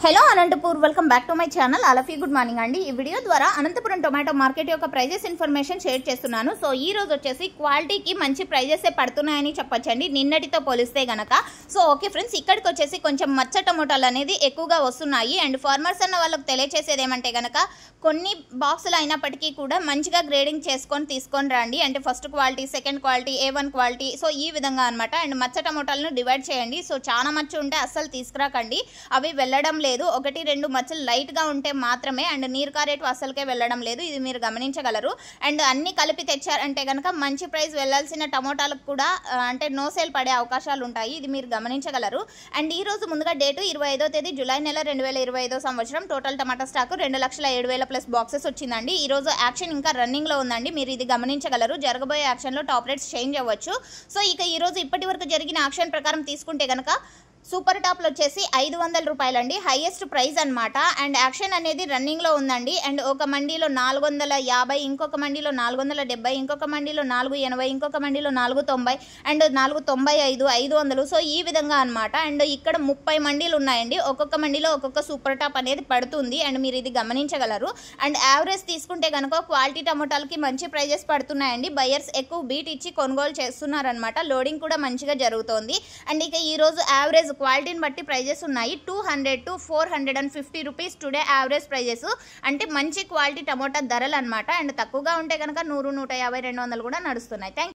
Hello Anantapur welcome back to my channel అలఫీ good morning అండి। ఈ వీడియో ద్వారా అనంతపురం టొమాటో మార్కెట్ యొక్క ప్రైజెస్ ఇన్ఫర్మేషన్ షేర్ చేస్తున్నాను। సో ఈ రోజు వచ్చేసి క్వాలిటీకి మంచి ప్రైజెస్ పడుతున్నాయని చెప్పొచ్చండి నిన్నటితో పోలిస్తే గనక। సో ఓకే ఫ్రెండ్స్, ఇక్కడికి వచ్చేసి కొంచెం మచ్చ టొమాటోలు అనేది ఎక్కువగా వస్తున్నాయి అండ్ ఫార్మర్స్ అన్న వాళ్ళకి తెలియచేసేది ఏమంటే గనక కొన్ని బాక్సులు అయినప్పటికీ కూడా మంచిగా గ్రేడింగ్ చేసుకొని తీసుకొని రండి। అంటే first quality, second quality, A1 quality, so ఈ విధంగా అనమాట। అండ్ మచ్చ టొమాటోలను డివైడ్ చేయండి। సో చాలా మచ్చ ఉంటే అస్సలు తీసుకురాకండి, అవి వెళ్ళడం లేదు। ఒకటి రెండు మచ్చలు లైట్ గా ఉంటే మాత్రమే అండ్ నీరు కారేటు అసలుకే వెళ్ళడం లేదు, ఇది మీరు గమనించగలరు। అండ్ అన్ని కలిపి తెచ్చారంటే గనక మంచి ప్రైస్ వెళ్ళాల్సిన టమోటాలకు కూడా అంటే నో సేల్ పడే అవకాశాలు ఉంటాయి, ఇది మీరు గమనించగలరు। అండ్ ఈ రోజు ముందుగా డేటు 25వ తేదీ జూలై నెల 2025 సంవత్సరం టోటల్ టమాటా స్టాక్ 2,07,000 ప్లస్ బాక్సెస్ వచ్చిందండి। ఈ రోజు యాక్షన్ ఇంకా రన్నింగ్ లో ఉందండి, మీరు ఇది గమనించగలరు। జరగబోయే యాక్షన్ లో టాప్ రేట్స్ చేంజ్ అవ్వచ్చు। సో ఇక ఈ రోజు ఇప్పటి వరకు జరిగిన యాక్షన్ ప్రకారం తీసుకుంటే గనక సూపర్ టాప్లో వచ్చేసి 500 రూపాయలు అండి హైయెస్ట్ ప్రైస్ అనమాట। అండ్ యాక్షన్ అనేది రన్నింగ్లో ఉందండి। అండ్ ఒక మండీలో 450, ఇంకొక మండీలో 470, ఇంకొక మండీలో 480, ఇంకొక మండీలో 490 అండ్ 495, 500, సో ఈ విధంగా అనమాట। అండ్ ఇక్కడ 30 మండీలు ఉన్నాయండి, ఒక్కొక్క మండీలో ఒక్కొక్క సూపర్ టాప్ అనేది పడుతుంది అండ్ మీరు ఇది గమనించగలరు। అండ్ యావరేజ్ తీసుకుంటే కనుక క్వాలిటీ టమోటాలకి మంచి ప్రైజెస్ పడుతున్నాయండి, బయర్స్ ఎక్కువ బీట్ ఇచ్చి కొనుగోలు చేస్తున్నారనమాట, లోడింగ్ కూడా మంచిగా జరుగుతోంది। అండ్ ఇక ఈ రోజు యావరేజ్ క్వాలిటీని బట్టి ప్రైజెస్ ఉన్నాయి, 200 to 450 rupees today average prices, అంటే మంచి క్వాలిటీ టమోటా ధరలు అనమాట। అండ్ తక్కువగా ఉంటే కనుక 100, 150, 200 కూడా నడుస్తున్నాయి। థ్యాంక్